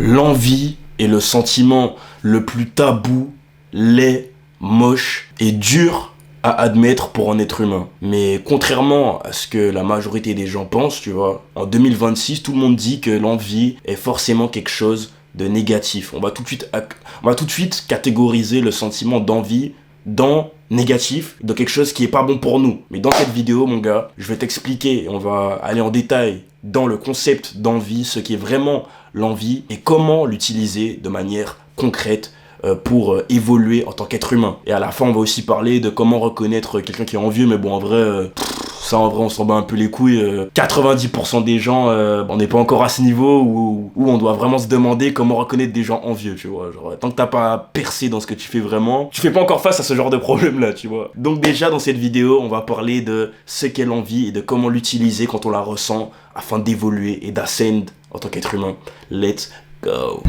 L'envie est le sentiment le plus tabou, laid, moche et dur à admettre pour un être humain. Mais contrairement à ce que la majorité des gens pensent, tu vois, en 2026, tout le monde dit que l'envie est forcément quelque chose de négatif. On va tout de suite catégoriser le sentiment d'envie dans négatif, de quelque chose qui est pas bon pour nous. Mais dans cette vidéo, mon gars, je vais t'expliquer, on va aller en détail dans le concept d'envie, ce qui est vraiment l'envie et comment l'utiliser de manière concrète pour évoluer en tant qu'être humain. Et à la fin, on va aussi parler de comment reconnaître quelqu'un qui est envieux, mais bon, en vrai, on s'en bat un peu les couilles. 90% des gens, on n'est pas encore à ce niveau où on doit vraiment se demander comment reconnaître des gens envieux, tu vois. Genre, tant que t'as pas percé dans ce que tu fais vraiment, tu fais pas encore face à ce genre de problème-là, tu vois. Donc déjà, dans cette vidéo, on va parler de ce qu'est l'envie et de comment l'utiliser quand on la ressent afin d'évoluer et d'ascend en tant qu'être humain. Let's go.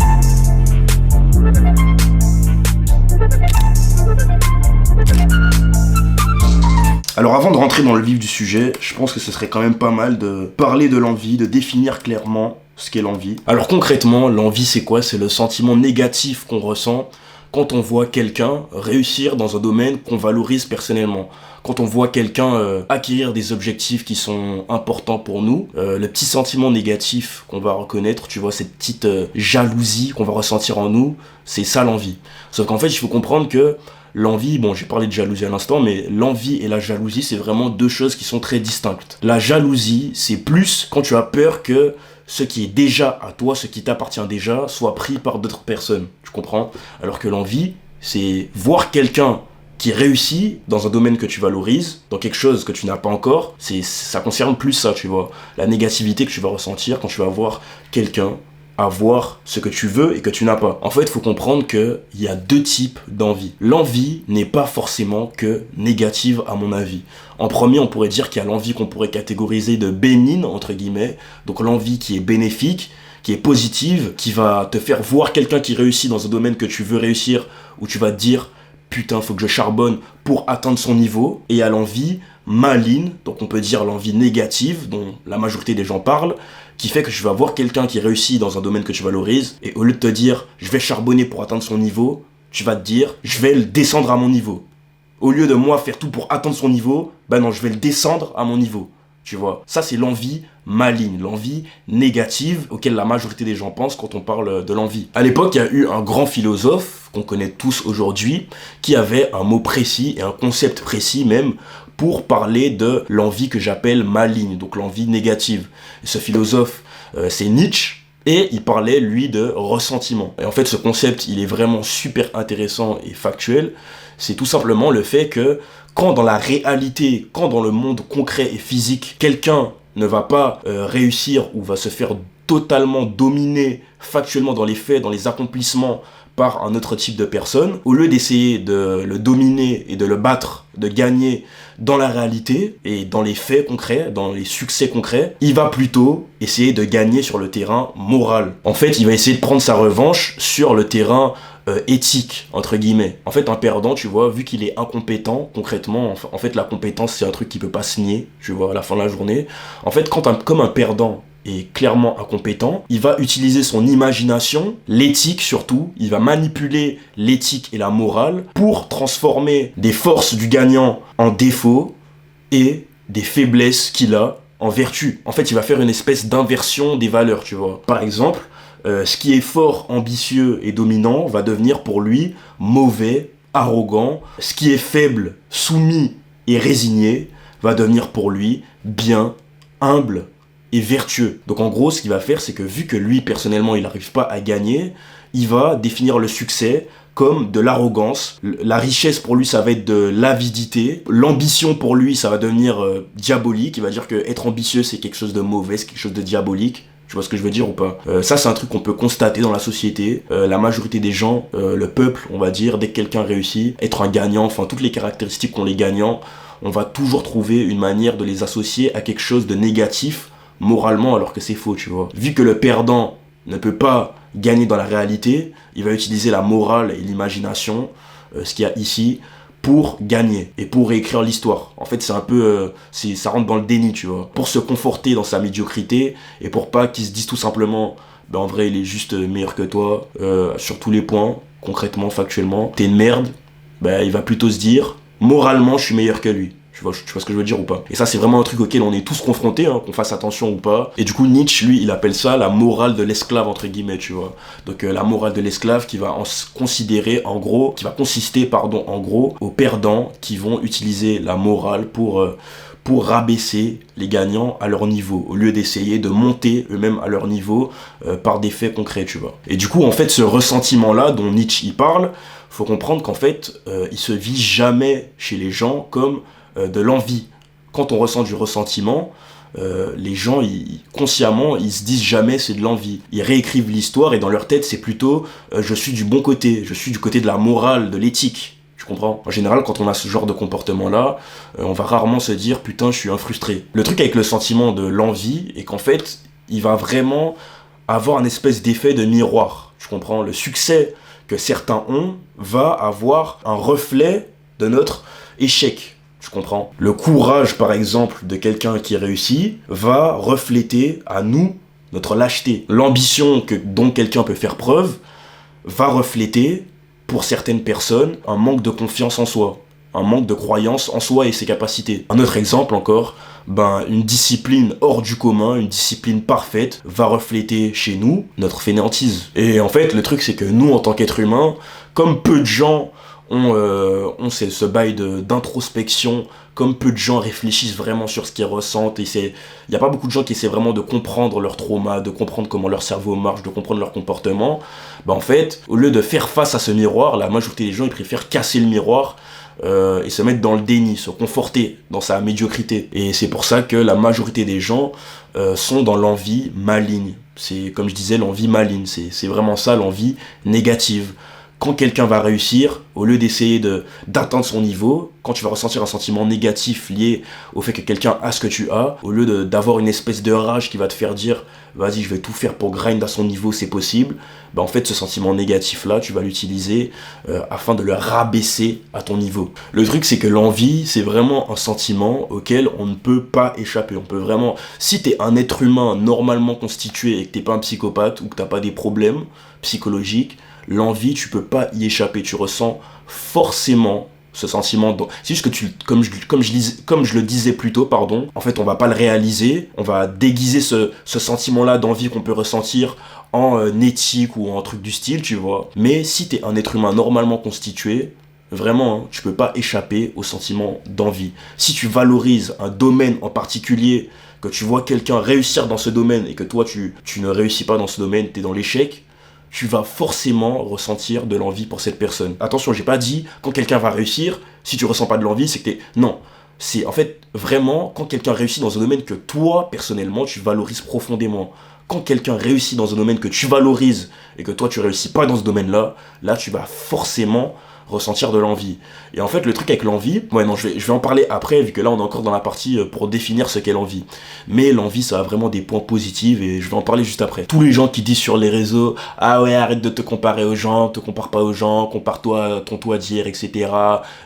Alors avant de rentrer dans le vif du sujet, je pense que ce serait quand même pas mal de parler de l'envie, de définir clairement ce qu'est l'envie. Alors concrètement, l'envie c'est quoi? C'est le sentiment négatif qu'on ressent quand on voit quelqu'un réussir dans un domaine qu'on valorise personnellement. Quand on voit quelqu'un acquérir des objectifs qui sont importants pour nous, le petit sentiment négatif qu'on va reconnaître, tu vois, cette petite jalousie qu'on va ressentir en nous, c'est ça l'envie. Sauf qu'en fait, il faut comprendre que l'envie, bon, j'ai parlé de jalousie à l'instant, mais l'envie et la jalousie, c'est vraiment deux choses qui sont très distinctes. La jalousie, c'est plus quand tu as peur que ce qui est déjà à toi, ce qui t'appartient déjà, soit pris par d'autres personnes. Tu comprends? Alors que l'envie, c'est voir quelqu'un qui réussit dans un domaine que tu valorises, dans quelque chose que tu n'as pas encore, ça concerne plus ça, tu vois. La négativité que tu vas ressentir quand tu vas voir quelqu'un avoir ce que tu veux et que tu n'as pas. En fait, il faut comprendre qu'il y a deux types d'envie. L'envie n'est pas forcément que négative à mon avis. En premier, on pourrait dire qu'il y a l'envie qu'on pourrait catégoriser de bénigne, entre guillemets, donc l'envie qui est bénéfique, qui est positive, qui va te faire voir quelqu'un qui réussit dans un domaine que tu veux réussir, où tu vas te dire putain, faut que je charbonne pour atteindre son niveau. Et à l'envie maligne, donc on peut dire l'envie négative, dont la majorité des gens parlent, qui fait que tu vas voir quelqu'un qui réussit dans un domaine que tu valorises, et au lieu de te dire je vais charbonner pour atteindre son niveau, tu vas te dire je vais le descendre à mon niveau. Au lieu de moi faire tout pour atteindre son niveau, ben non, je vais le descendre à mon niveau. Tu vois, ça c'est l'envie maligne, l'envie négative auquel la majorité des gens pensent quand on parle de l'envie. À l'époque, il y a eu un grand philosophe qu'on connaît tous aujourd'hui qui avait un mot précis et un concept précis même pour parler de l'envie que j'appelle maligne, donc l'envie négative. Et ce philosophe, c'est Nietzsche. Et il parlait, lui, de ressentiment. Et en fait, ce concept, il est vraiment super intéressant et factuel. C'est tout simplement le fait que quand dans la réalité, quand dans le monde concret et physique, quelqu'un ne va pas réussir ou va se faire totalement dominer factuellement dans les faits, dans les accomplissements par un autre type de personne, au lieu d'essayer de le dominer et de le battre, de gagner dans la réalité et dans les faits concrets, dans les succès concrets, il va plutôt essayer de gagner sur le terrain moral. En fait, il va essayer de prendre sa revanche sur le terrain éthique, entre guillemets. En fait, un perdant, tu vois, vu qu'il est incompétent, concrètement, en fait, la compétence, c'est un truc qui peut pas se nier, tu vois, à la fin de la journée. En fait, comme un perdant est clairement incompétent, il va utiliser son imagination, l'éthique surtout, il va manipuler l'éthique et la morale pour transformer des forces du gagnant en défauts et des faiblesses qu'il a en vertu. En fait, il va faire une espèce d'inversion des valeurs, tu vois. Par exemple, ce qui est fort, ambitieux et dominant va devenir pour lui mauvais, arrogant. Ce qui est faible, soumis et résigné va devenir pour lui bien, humble et vertueux. Donc en gros, ce qu'il va faire, c'est que vu que lui, personnellement, il n'arrive pas à gagner, il va définir le succès comme de l'arrogance. La richesse, pour lui, ça va être de l'avidité. L'ambition, pour lui, ça va devenir diabolique. Il va dire que être ambitieux, c'est quelque chose de mauvais, c'est quelque chose de diabolique. Tu vois ce que je veux dire ou pas? Ça, c'est un truc qu'on peut constater dans la société. La majorité des gens, le peuple, on va dire, dès que quelqu'un réussit, être un gagnant, enfin, toutes les caractéristiques qu'ont les gagnants, on va toujours trouver une manière de les associer à quelque chose de négatif, moralement, alors que c'est faux, tu vois. Vu que le perdant ne peut pas gagner dans la réalité, il va utiliser la morale et l'imagination, ce qu'il y a ici, pour gagner et pour réécrire l'histoire. En fait, c'est un peu, ça rentre dans le déni, tu vois. Pour se conforter dans sa médiocrité et pour pas qu'il se dise tout simplement ben en vrai il est juste meilleur que toi sur tous les points, concrètement, factuellement. T'es une merde, ben il va plutôt se dire moralement je suis meilleur que lui. Tu vois ce que je veux dire ou pas? Et ça, c'est vraiment un truc auquel on est tous confrontés, hein, qu'on fasse attention ou pas. Et du coup, Nietzsche, lui, il appelle ça la morale de l'esclave, entre guillemets, tu vois. Donc, la morale de l'esclave qui va qui va consister, en gros, aux perdants qui vont utiliser la morale pour rabaisser les gagnants à leur niveau, au lieu d'essayer de monter eux-mêmes à leur niveau par des faits concrets, tu vois. Et du coup, en fait, ce ressentiment-là dont Nietzsche y parle, faut comprendre qu'en fait, il se vit jamais chez les gens comme de l'envie. Quand on ressent du ressentiment, les gens, consciemment, ils se disent jamais c'est de l'envie. Ils réécrivent l'histoire et dans leur tête, c'est plutôt je suis du bon côté, je suis du côté de la morale, de l'éthique. Tu comprends? En général, quand on a ce genre de comportement-là, on va rarement se dire putain, je suis un frustré. Le truc avec le sentiment de l'envie est qu'en fait, il va vraiment avoir un espèce d'effet de miroir. Tu comprends? Le succès que certains ont va avoir un reflet de notre échec. Tu comprends? Le courage, par exemple, de quelqu'un qui réussit va refléter à nous notre lâcheté. L'ambition dont quelqu'un peut faire preuve va refléter, pour certaines personnes, un manque de confiance en soi, un manque de croyance en soi et ses capacités. Un autre exemple encore, une discipline hors du commun, une discipline parfaite, va refléter chez nous notre fainéantise. Et en fait, le truc, c'est que nous, en tant qu'êtres humains, comme peu de gens ont ce bail d'introspection, comme peu de gens réfléchissent vraiment sur ce qu'ils ressentent, il n'y a pas beaucoup de gens qui essaient vraiment de comprendre leur trauma, de comprendre comment leur cerveau marche, de comprendre leur comportement. En fait, au lieu de faire face à ce miroir, la majorité des gens, ils préfèrent casser le miroir et se mettre dans le déni, se conforter dans sa médiocrité. Et c'est pour ça que la majorité des gens sont dans l'envie maligne. C'est, comme je disais, l'envie maligne, c'est vraiment ça, l'envie négative. Quand quelqu'un va réussir, au lieu d'essayer d'atteindre son niveau, quand tu vas ressentir un sentiment négatif lié au fait que quelqu'un a ce que tu as, au lieu d'avoir une espèce de rage qui va te faire dire « vas-y, je vais tout faire pour grind à son niveau, c'est possible », en fait, ce sentiment négatif-là, tu vas l'utiliser afin de le rabaisser à ton niveau. Le truc, c'est que l'envie, c'est vraiment un sentiment auquel on ne peut pas échapper. On peut vraiment... Si t'es un être humain normalement constitué et que t'es pas un psychopathe ou que t'as pas des problèmes psychologiques, l'envie, tu peux pas y échapper. Tu ressens forcément ce sentiment. C'est juste que comme je le disais plus tôt, en fait, on va pas le réaliser. On va déguiser ce sentiment-là d'envie qu'on peut ressentir en éthique ou en truc du style, tu vois. Mais si t'es un être humain normalement constitué, vraiment, hein, tu peux pas échapper au sentiment d'envie. Si tu valorises un domaine en particulier, que tu vois quelqu'un réussir dans ce domaine et que toi, tu ne réussis pas dans ce domaine, t'es dans l'échec, tu vas forcément ressentir de l'envie pour cette personne. Attention, j'ai pas dit quand quelqu'un va réussir, si tu ressens pas de l'envie, c'est que t'es... Non, c'est en fait vraiment quand quelqu'un réussit dans un domaine que toi, personnellement, tu valorises profondément. Quand quelqu'un réussit dans un domaine que tu valorises et que toi, tu réussis pas dans ce domaine-là, là, tu vas forcément ressentir de l'envie. Et en fait, le truc avec l'envie, je vais en parler après, vu que là, on est encore dans la partie pour définir ce qu'est l'envie. Mais l'envie, ça a vraiment des points positifs et je vais en parler juste après. Tous les gens qui disent sur les réseaux, ah ouais, arrête de te comparer aux gens, te compare pas aux gens, compare-toi ton toi d'hier, etc.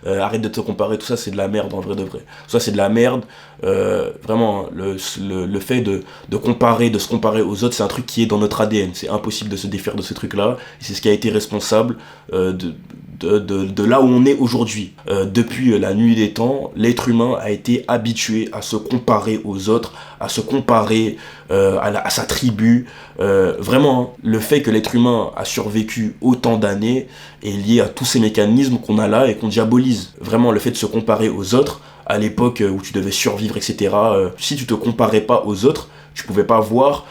Arrête de te comparer, tout ça, c'est de la merde, en vrai de vrai. Ça, c'est de la merde. Vraiment, le fait de se comparer aux autres, c'est un truc qui est dans notre ADN. C'est impossible de se défaire de ce truc-là. Et c'est ce qui a été responsable de là où on est aujourd'hui. Depuis la nuit des temps, l'être humain a été habitué à se comparer aux autres, à se comparer à sa tribu. Vraiment, le fait que l'être humain a survécu autant d'années est lié à tous ces mécanismes qu'on a là et qu'on diabolise. Vraiment, le fait de se comparer aux autres, à l'époque où tu devais survivre, etc., si tu te comparais pas aux autres, tu pouvais pas voir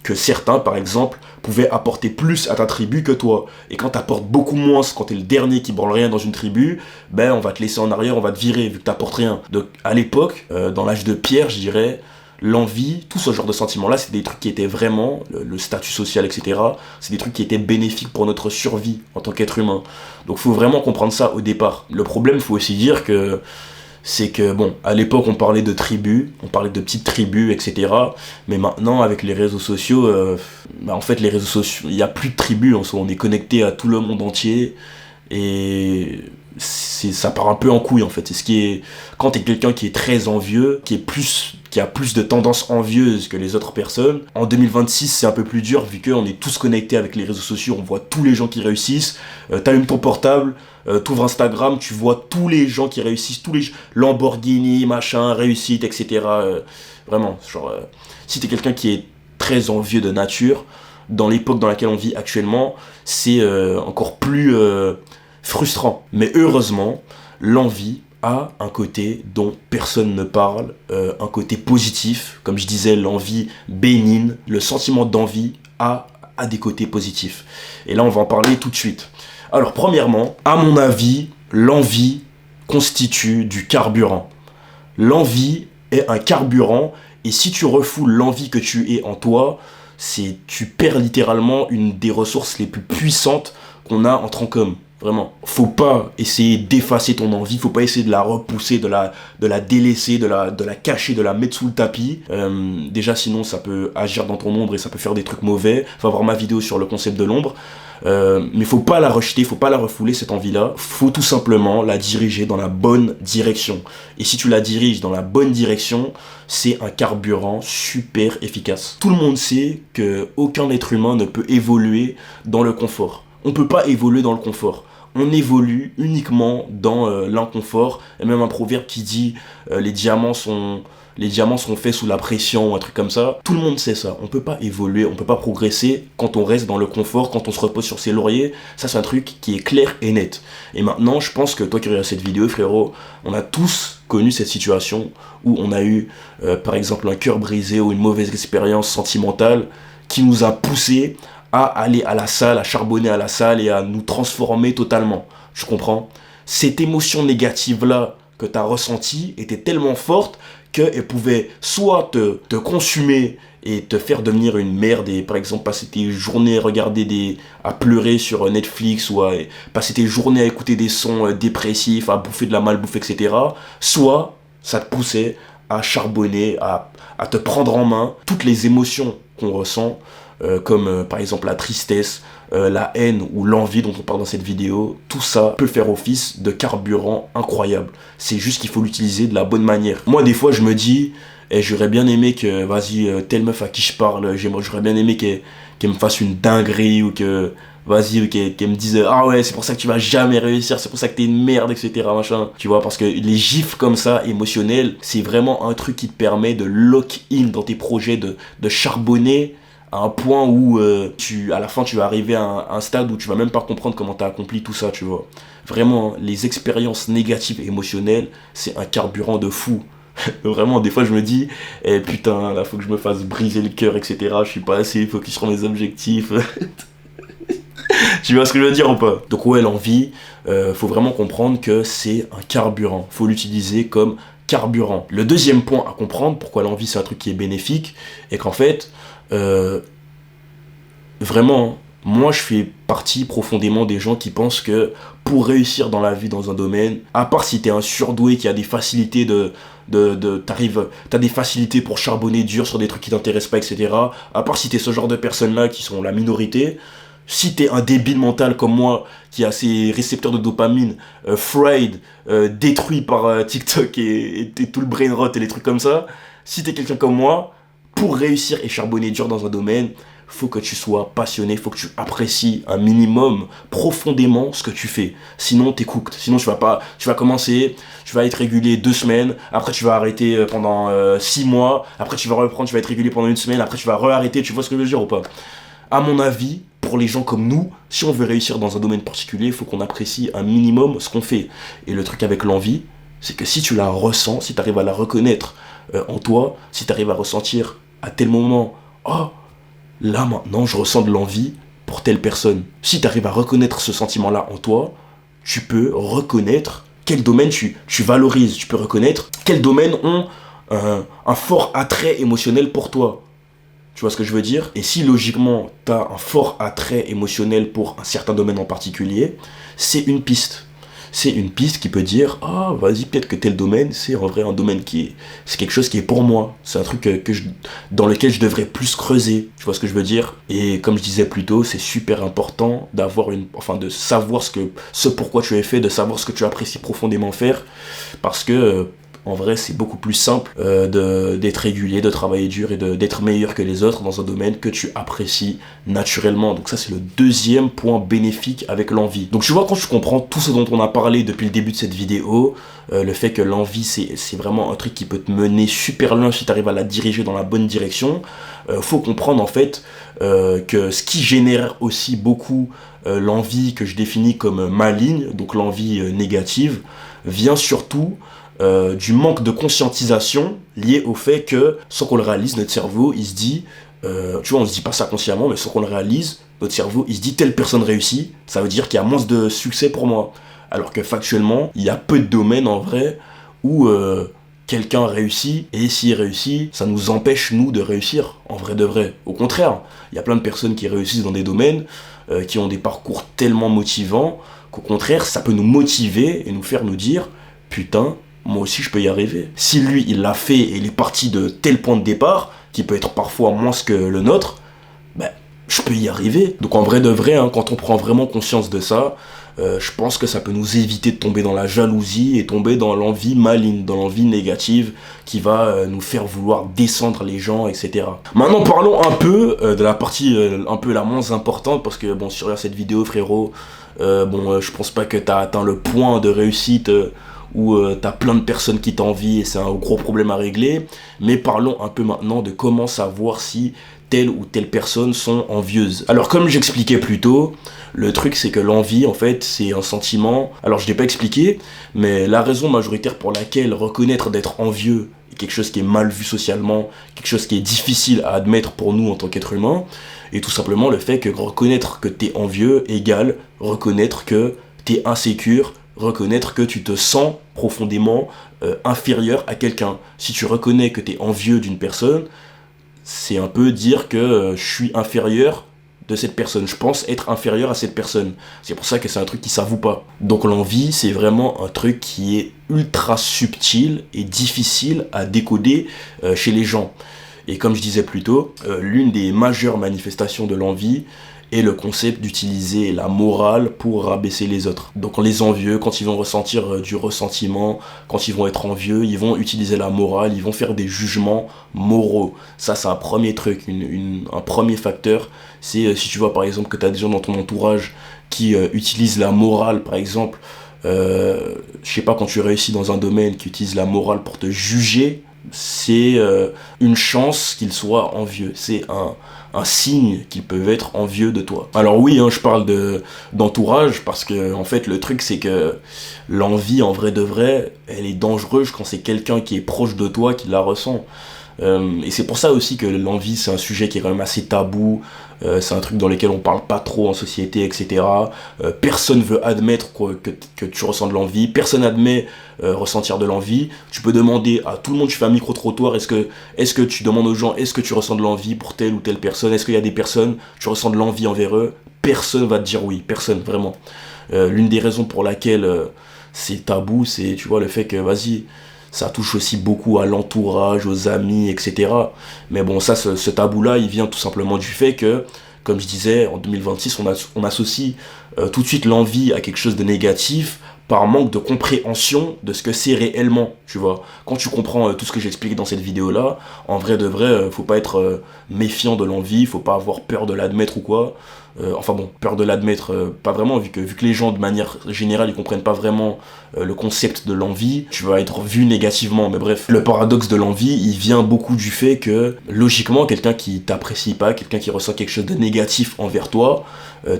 que certains, par exemple, pouvaient apporter plus à ta tribu que toi. Et quand t'apportes beaucoup moins, quand t'es le dernier qui branle rien dans une tribu, on va te laisser en arrière, on va te virer, vu que t'apportes rien. Donc, à l'époque, dans l'âge de pierre, je dirais, l'envie, tout ce genre de sentiments-là, c'est des trucs qui étaient vraiment, le statut social, etc., c'est des trucs qui étaient bénéfiques pour notre survie en tant qu'être humain. Donc, faut vraiment comprendre ça au départ. Le problème, faut aussi dire que c'est que, bon, à l'époque, on parlait de tribus, on parlait de petites tribus, etc. Mais maintenant, avec les réseaux sociaux, en fait, les réseaux sociaux, il n'y a plus de tribus, en soi. On est connecté à tout le monde entier. Et ça part un peu en couille, en fait. C'est ce qui est, quand t'es quelqu'un qui est très envieux, qui qui a plus de tendances envieuses que les autres personnes. En 2026, c'est un peu plus dur vu qu'on est tous connectés avec les réseaux sociaux, on voit tous les gens qui réussissent. T'allumes ton portable, t'ouvres Instagram, tu vois tous les gens qui réussissent, tous les Lamborghini, machin, réussite, etc. Vraiment, genre, si t'es quelqu'un qui est très envieux de nature, dans l'époque dans laquelle on vit actuellement, c'est encore plus frustrant. Mais heureusement, l'envie a un côté dont personne ne parle, un côté positif. Comme je disais, l'envie bénigne, le sentiment d'envie a des côtés positifs. Et là, on va en parler tout de suite. Alors, premièrement, à mon avis, l'envie constitue du carburant. L'envie est un carburant, et si tu refoules l'envie que tu es en toi, tu perds littéralement une des ressources les plus puissantes qu'on a en tant qu'homme. Vraiment. Faut pas essayer d'effacer ton envie, faut pas essayer de la repousser, de la délaisser, de la cacher, de la mettre sous le tapis. Déjà, sinon, ça peut agir dans ton ombre et ça peut faire des trucs mauvais. Faut voir ma vidéo sur le concept de l'ombre. Mais faut pas la rejeter, faut pas la refouler, cette envie-là. Faut tout simplement la diriger dans la bonne direction. Et si tu la diriges dans la bonne direction, c'est un carburant super efficace. Tout le monde sait que aucun être humain ne peut évoluer dans le confort. On peut pas évoluer dans le confort. On évolue uniquement dans l'inconfort. Il y a même un proverbe qui dit les diamants sont faits sous la pression ou un truc comme ça. Tout le monde sait ça. On peut pas évoluer, on peut pas progresser quand on reste dans le confort, quand on se repose sur ses lauriers. Ça, c'est un truc qui est clair et net. Et maintenant, je pense que toi qui regardes cette vidéo, frérot, on a tous connu cette situation où on a eu, par exemple, un cœur brisé ou une mauvaise expérience sentimentale qui nous a poussé à aller à la salle, à charbonner à la salle et à nous transformer totalement. Je comprends. Cette émotion négative-là que tu as ressentie était tellement forte qu'elle pouvait soit te consumer et te faire devenir une merde et par exemple passer tes journées à pleurer sur Netflix ou à passer tes journées à écouter des sons dépressifs, à bouffer de la malbouffe, etc. Soit ça te poussait à charbonner, à te prendre en main toutes les émotions qu'on ressent, comme par exemple la tristesse, la haine ou l'envie dont on parle dans cette vidéo. Tout ça peut faire office de carburant incroyable. C'est juste qu'il faut l'utiliser de la bonne manière. Moi des fois je me dis, j'aurais bien aimé que, vas-y, telle meuf à qui je parle, j'aurais bien aimé qu'elle me fasse une dinguerie ou que, vas-y, qu'elle me dise, ah ouais, c'est pour ça que tu vas jamais réussir, c'est pour ça que t'es une merde, etc. machin. Tu vois, parce que les gifs comme ça, émotionnels, c'est vraiment un truc qui te permet de lock-in dans tes projets, de charbonner à un point où à la fin tu vas arriver à un stade où tu vas même pas comprendre comment tu as accompli tout ça, tu vois. Vraiment, les expériences négatives et émotionnelles, c'est un carburant de fou. Vraiment, des fois je me dis, putain, là faut que je me fasse briser le cœur, etc. Je suis pas assez focus sur mes objectifs. Tu vois ce que je veux dire ou pas? Donc ouais, l'envie, faut vraiment comprendre que c'est un carburant. Faut l'utiliser comme carburant. Le deuxième point à comprendre, pourquoi l'envie c'est un truc qui est bénéfique, est qu'en fait, vraiment, moi je fais partie profondément des gens qui pensent que pour réussir dans la vie, dans un domaine, à part si t'es un surdoué qui a des facilités t'as des facilités pour charbonner dur sur des trucs qui t'intéressent pas, etc. À part si t'es ce genre de personnes-là qui sont la minorité, si t'es un débile mental comme moi, qui a ses récepteurs de dopamine fried, détruits par TikTok et tout le brain rot et les trucs comme ça, si t'es quelqu'un comme moi, pour réussir et charbonner dur dans un domaine, faut que tu sois passionné, faut que tu apprécies un minimum profondément ce que tu fais. Sinon, t'es cooked. Sinon, tu vas commencer, tu vas être régulier 2 semaines, après tu vas arrêter pendant 6 mois, après tu vas reprendre, tu vas être régulier pendant 1 semaine, après tu vas re-arrêter, tu vois ce que je veux dire ou pas? À mon avis, pour les gens comme nous, si on veut réussir dans un domaine particulier, il faut qu'on apprécie un minimum ce qu'on fait. Et le truc avec l'envie, c'est que si tu la ressens, si tu arrives à la reconnaître en toi, si tu arrives à ressentir à tel moment, oh, là maintenant je ressens de l'envie pour telle personne. Si tu arrives à reconnaître ce sentiment-là en toi, tu peux reconnaître quel domaine tu valorises, tu peux reconnaître quels domaines ont un fort attrait émotionnel pour toi. Tu vois ce que je veux dire? Et si logiquement tu as un fort attrait émotionnel pour un certain domaine en particulier, c'est une piste. C'est une piste qui peut dire, ah vas-y, peut-être que tel domaine, c'est en vrai un domaine c'est quelque chose qui est pour moi. C'est un truc dans lequel je devrais plus creuser. Tu vois ce que je veux dire? Et comme je disais plus tôt, c'est super important de savoir ce pourquoi tu es fait, de savoir ce que tu apprécies profondément faire. Parce que En vrai, c'est beaucoup plus simple d'être régulier, de travailler dur et d'être meilleur que les autres dans un domaine que tu apprécies naturellement. Donc ça, c'est le deuxième point bénéfique avec l'envie. Donc tu vois, quand tu comprends tout ce dont on a parlé depuis le début de cette vidéo, le fait que l'envie, c'est vraiment un truc qui peut te mener super loin si tu arrives à la diriger dans la bonne direction, faut comprendre en fait que ce qui génère aussi beaucoup l'envie que je définis comme maligne, donc l'envie négative, vient surtout du manque de conscientisation lié au fait que, sans qu'on le réalise, notre cerveau, il se dit, tu vois, on se dit pas ça consciemment, mais sans qu'on le réalise, notre cerveau, il se dit, telle personne réussit, ça veut dire qu'il y a moins de succès pour moi. Alors que factuellement, il y a peu de domaines en vrai où quelqu'un réussit, et s'il réussit, ça nous empêche, nous, de réussir, en vrai de vrai. Au contraire, il y a plein de personnes qui réussissent dans des domaines, qui ont des parcours tellement motivants, qu'au contraire, ça peut nous motiver et nous faire nous dire, putain, moi aussi je peux y arriver. Si lui, il l'a fait et il est parti de tel point de départ, qui peut être parfois moins que le nôtre, ben, je peux y arriver. Donc en vrai de vrai, hein, quand on prend vraiment conscience de ça, je pense que ça peut nous éviter de tomber dans la jalousie et tomber dans l'envie maligne, dans l'envie négative qui va nous faire vouloir descendre les gens, etc. Maintenant parlons un peu de la partie un peu la moins importante, parce que bon, si tu regardes cette vidéo frérot, je pense pas que t'as atteint le point de réussite où t'as plein de personnes qui t'envient et c'est un gros problème à régler, mais parlons un peu maintenant de comment savoir si telle ou telle personne sont envieuses. Alors comme j'expliquais plus tôt, le truc c'est que l'envie en fait c'est un sentiment, alors je l'ai pas expliqué, mais la raison majoritaire pour laquelle reconnaître d'être envieux est quelque chose qui est mal vu socialement, quelque chose qui est difficile à admettre pour nous en tant qu'être humain, et tout simplement le fait que reconnaître que t'es envieux égale reconnaître que t'es insécure, reconnaître que tu te sens profondément inférieur à quelqu'un. Si tu reconnais que t'es envieux d'une personne, c'est un peu dire que je suis inférieur de cette personne. Je pense être inférieur à cette personne. C'est pour ça que c'est un truc qui s'avoue pas. Donc l'envie, c'est vraiment un truc qui est ultra subtil et difficile à décoder chez les gens. Et comme je disais plus tôt, l'une des majeures manifestations de l'envie est le concept d'utiliser la morale pour rabaisser les autres. Donc les envieux, quand ils vont ressentir du ressentiment, quand ils vont être envieux, ils vont utiliser la morale, ils vont faire des jugements moraux. Ça c'est un premier truc, un premier facteur. C'est si tu vois par exemple que tu as des gens dans ton entourage qui utilisent la morale, par exemple, je sais pas, quand tu réussis dans un domaine, qui utilisent la morale pour te juger, c'est une chance qu'ils soient envieux. C'est un signe qu'ils peuvent être envieux de toi. Alors oui, hein, je parle d'entourage parce que en fait le truc c'est que l'envie en vrai de vrai, elle est dangereuse quand c'est quelqu'un qui est proche de toi qui la ressent. Et c'est pour ça aussi que l'envie c'est un sujet qui est quand même assez tabou, c'est un truc dans lequel on parle pas trop en société, etc. Personne veut admettre que tu ressens de l'envie, personne admet ressentir de l'envie. Tu peux demander à tout le monde, tu fais un micro-trottoir, est-ce que tu demandes aux gens, est-ce que tu ressens de l'envie pour telle ou telle personne, est-ce qu'il y a des personnes, tu ressens de l'envie envers eux, personne va te dire oui, personne, vraiment. L'une des raisons pour laquelle c'est tabou, c'est, tu vois, le fait que, vas-y, ça touche aussi beaucoup à l'entourage, aux amis, etc. Mais bon, ça, ce tabou-là, il vient tout simplement du fait que, comme je disais, en 2026, on associe tout de suite l'envie à quelque chose de négatif par manque de compréhension de ce que c'est réellement, tu vois. Quand tu comprends tout ce que j'ai expliqué dans cette vidéo-là, en vrai de vrai, faut pas être méfiant de l'envie, faut pas avoir peur de l'admettre ou quoi. Enfin bon, peur de l'admettre, pas vraiment, vu que les gens de manière générale ils comprennent pas vraiment le concept de l'envie, tu vas être vu négativement. Mais bref, le paradoxe de l'envie, il vient beaucoup du fait que logiquement quelqu'un qui t'apprécie pas, quelqu'un qui ressent quelque chose de négatif envers toi,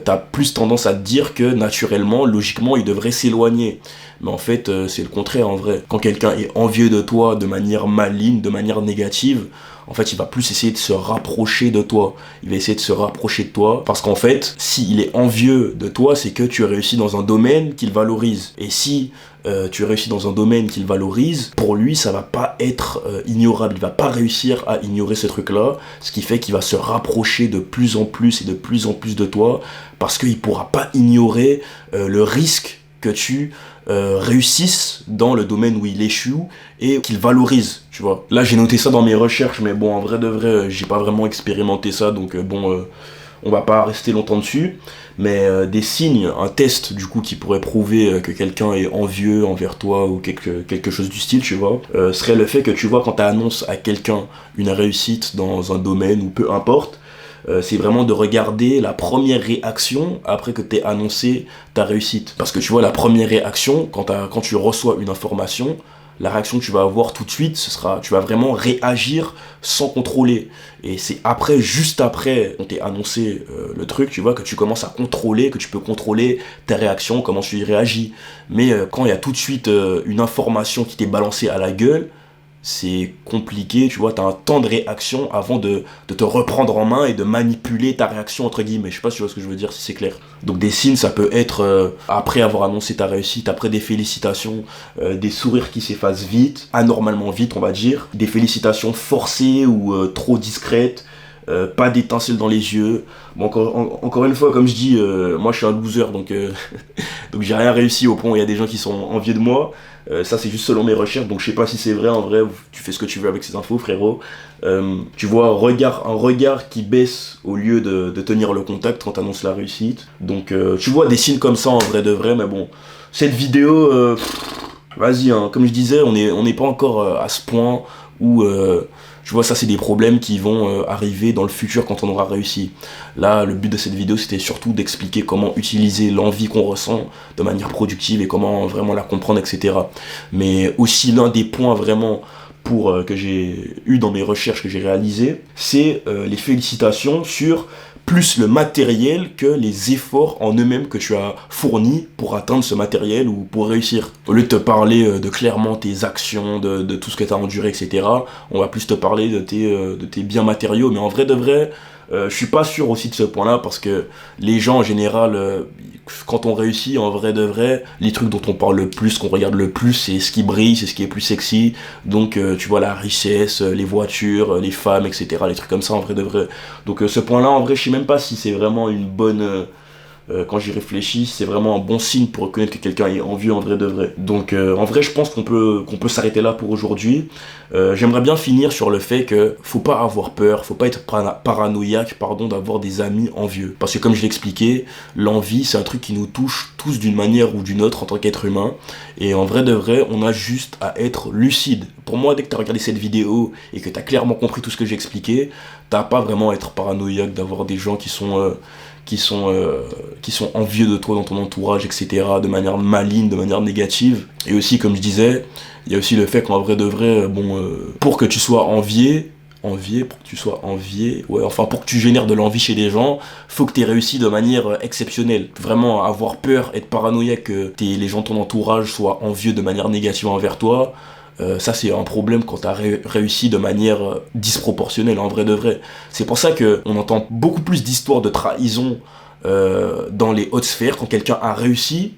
t'as plus tendance à te dire que naturellement, logiquement, il devrait s'éloigner. Mais en fait, c'est le contraire en vrai. Quand quelqu'un est envieux de toi de manière maligne, de manière négative, en fait, il va plus essayer de se rapprocher de toi. Il va essayer de se rapprocher de toi parce qu'en fait, s'il est envieux de toi, c'est que tu réussis dans un domaine qu'il valorise. Et si tu réussis dans un domaine qu'il valorise, pour lui, ça va pas être ignorable. Il va pas réussir à ignorer ce truc-là, ce qui fait qu'il va se rapprocher de plus en plus et de plus en plus de toi parce qu'il pourra pas ignorer le risque que tu réussissent dans le domaine où il échoue et qu'il valorise, tu vois. Là, j'ai noté ça dans mes recherches, mais bon, en vrai de vrai, j'ai pas vraiment expérimenté ça, donc on va pas rester longtemps dessus, mais des signes, un test du coup qui pourrait prouver que quelqu'un est envieux envers toi ou quelque chose du style, tu vois, serait le fait que tu vois quand tu annonces à quelqu'un une réussite dans un domaine ou peu importe, c'est vraiment de regarder la première réaction après que tu aies annoncé ta réussite. Parce que tu vois, la première réaction, quand tu reçois une information, la réaction que tu vas avoir tout de suite, tu vas vraiment réagir sans contrôler. Et c'est après, juste après, on t'ait annoncé le truc, tu vois, que tu commences à contrôler, que tu peux contrôler ta réaction, comment tu y réagis. Mais quand il y a tout de suite une information qui t'est balancée à la gueule, c'est compliqué, tu vois, t'as un temps de réaction avant de te reprendre en main et de manipuler ta réaction, entre guillemets. Je sais pas si tu vois ce que je veux dire, si c'est clair. Donc des signes, ça peut être après avoir annoncé ta réussite, après des félicitations, des sourires qui s'effacent vite, anormalement vite, on va dire, des félicitations forcées ou trop discrètes, pas d'étincelles dans les yeux. Bon, encore une fois, comme je dis, moi je suis un loser, donc donc j'ai rien réussi au point où il y a des gens qui sont envieux de moi. Ça c'est juste selon mes recherches, donc je sais pas si c'est vrai. En vrai, tu fais ce que tu veux avec ces infos, frérot. Tu vois un regard qui baisse au lieu de tenir le contact quand t'annonces la réussite. Donc tu vois des signes comme ça en vrai de vrai, mais bon, cette vidéo, vas-y, hein, comme je disais, on n'est pas encore à ce point où tu vois, ça c'est des problèmes qui vont arriver dans le futur quand on aura réussi. Là, le but de cette vidéo, c'était surtout d'expliquer comment utiliser l'envie qu'on ressent de manière productive et comment vraiment la comprendre, etc. Mais aussi l'un des points vraiment que j'ai eu dans mes recherches que j'ai réalisées, c'est les félicitations sur plus le matériel que les efforts en eux-mêmes que tu as fournis pour atteindre ce matériel ou pour réussir. Au lieu de te parler de clairement tes actions, de tout ce que tu as enduré, etc., on va plus te parler de tes biens matériaux. Mais en vrai de vrai, je suis pas sûr aussi de ce point-là parce que les gens en général, quand on réussit, en vrai de vrai, les trucs dont on parle le plus, qu'on regarde le plus, c'est ce qui brille, c'est ce qui est plus sexy. Donc tu vois la richesse, les voitures, les femmes, etc., les trucs comme ça en vrai de vrai. Donc ce point-là, en vrai, je sais même pas si c'est vraiment une bonne... quand j'y réfléchis, c'est vraiment un bon signe pour reconnaître que quelqu'un est envieux en vrai de vrai. Donc en vrai, je pense qu'on peut s'arrêter là pour aujourd'hui. J'aimerais bien finir sur le fait que faut pas avoir peur, faut pas être paranoïaque, d'avoir des amis envieux. Parce que comme je l'ai expliqué, l'envie, c'est un truc qui nous touche tous d'une manière ou d'une autre en tant qu'être humain. Et en vrai de vrai, on a juste à être lucide. Pour moi, dès que tu as regardé cette vidéo et que tu as clairement compris tout ce que j'ai expliqué, t'as pas vraiment à être paranoïaque d'avoir des gens qui sont envieux de toi dans ton entourage, etc., de manière maligne, de manière négative. Et aussi, comme je disais, il y a aussi le fait qu'en vrai de vrai, pour que tu sois envié, pour que tu génères de l'envie chez des gens, faut que tu aies réussi de manière exceptionnelle. Vraiment, avoir peur, être paranoïaque que les gens de ton entourage soient envieux de manière négative envers toi, ça c'est un problème quand t'as réussi de manière disproportionnelle en vrai de vrai. C'est pour ça qu'on entend beaucoup plus d'histoires de trahison dans les hautes sphères quand quelqu'un a réussi.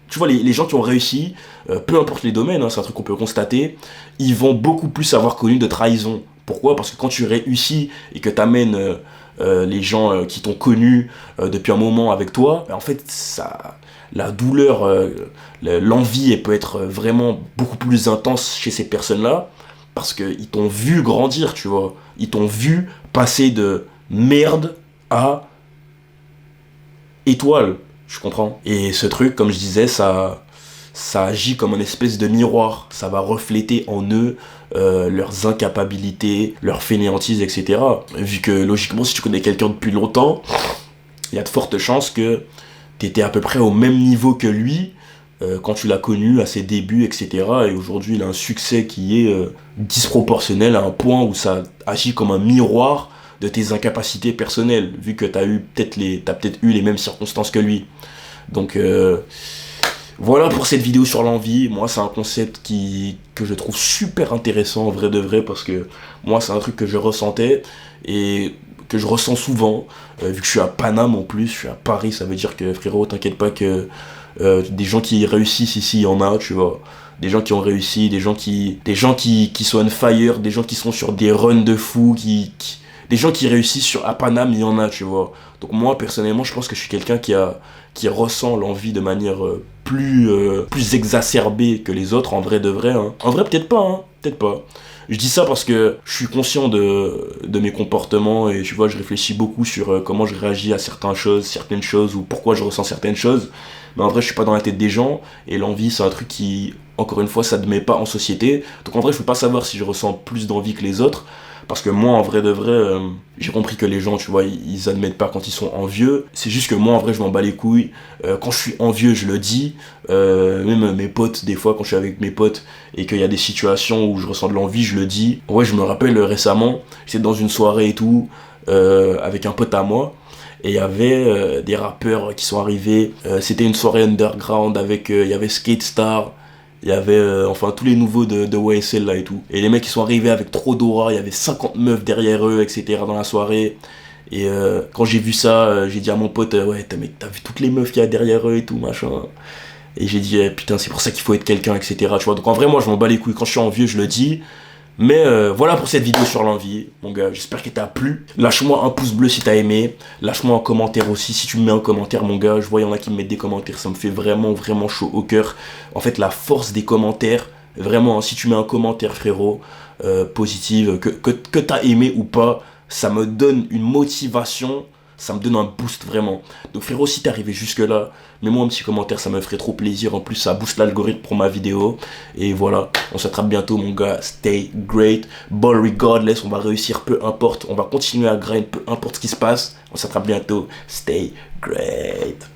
Tu vois, les gens qui ont réussi, peu importe les domaines, hein, c'est un truc qu'on peut constater, ils vont beaucoup plus avoir connu de trahison. Pourquoi ? Parce que quand tu réussis et que t'amènes les gens qui t'ont connu depuis un moment avec toi, en fait, la douleur, l'envie, elle peut être vraiment beaucoup plus intense chez ces personnes-là, parce qu'ils t'ont vu grandir, tu vois. Ils t'ont vu passer de merde à étoile, je comprends. Et ce truc, comme je disais, ça agit comme une espèce de miroir. Ça va refléter en eux leurs incapacités, leurs fainéantises, etc. Vu que, logiquement, si tu connais quelqu'un depuis longtemps, il y a de fortes chances que t'étais à peu près au même niveau que lui quand tu l'as connu à ses débuts, etc. Et aujourd'hui, il a un succès qui est disproportionnel à un point où ça agit comme un miroir de tes incapacités personnelles, vu que t'as peut-être eu les mêmes circonstances que lui. Donc voilà pour cette vidéo sur l'envie. Moi, c'est un concept que je trouve super intéressant en vrai de vrai, parce que moi, c'est un truc que je ressentais et que je ressens souvent, vu que je suis à Paname en plus, je suis à Paris, ça veut dire que frérot, t'inquiète pas que des gens qui réussissent ici, il y en a, tu vois. Des gens qui ont réussi, des gens qui sont on fire, des gens qui sont sur des runs de fou, des gens qui réussissent à Paname, il y en a, tu vois. Donc moi, personnellement, je pense que je suis quelqu'un qui ressent l'envie de manière plus exacerbée que les autres, en vrai de vrai. Hein. En vrai, peut-être pas, hein. peut-être pas. Je dis ça parce que je suis conscient de mes comportements et tu vois, je réfléchis beaucoup sur comment je réagis à certaines choses ou pourquoi je ressens certaines choses. Mais en vrai, je suis pas dans la tête des gens et l'envie, c'est un truc qui, encore une fois, ça ne met pas en société. Donc en vrai, je peux pas savoir si je ressens plus d'envie que les autres. Parce que moi, en vrai de vrai, j'ai compris que les gens, tu vois, ils admettent pas quand ils sont envieux. C'est juste que moi, en vrai, je m'en bats les couilles. Quand je suis envieux, je le dis. Même mes potes, des fois, quand je suis avec mes potes et qu'il y a des situations où je ressens de l'envie, je le dis. Ouais, je me rappelle récemment, j'étais dans une soirée et tout, avec un pote à moi. Et il y avait des rappeurs qui sont arrivés. C'était une soirée underground avec, il y avait Skate Star. Il y avait enfin tous les nouveaux de YSL là et tout. Et les mecs ils sont arrivés avec trop d'aura, il y avait 50 meufs derrière eux, etc. dans la soirée. Et quand j'ai vu ça, j'ai dit à mon pote, ouais t'as vu toutes les meufs qu'il y a derrière eux et tout, machin. Et j'ai dit, putain c'est pour ça qu'il faut être quelqu'un, etc. Tu vois, donc en vrai moi je m'en bats les couilles, quand je suis envieux je le dis. Mais voilà pour cette vidéo sur l'envie, mon gars, j'espère qu'elle t'a plu. Lâche-moi un pouce bleu si t'as aimé, lâche-moi un commentaire aussi, si tu me mets un commentaire mon gars, je vois il y en a qui me mettent des commentaires, ça me fait vraiment vraiment chaud au cœur. En fait la force des commentaires, vraiment, hein, si tu mets un commentaire frérot, positive, que t'as aimé ou pas, ça me donne une motivation, ça me donne un boost vraiment. Donc frérot, si t'es arrivé jusque là, mets-moi un petit commentaire, ça me ferait trop plaisir. En plus ça booste l'algorithme pour ma vidéo. Et voilà, on s'attrape bientôt mon gars. Stay great, ball regardless, on va réussir peu importe. On va continuer à grind peu importe ce qui se passe. On s'attrape bientôt. Stay great.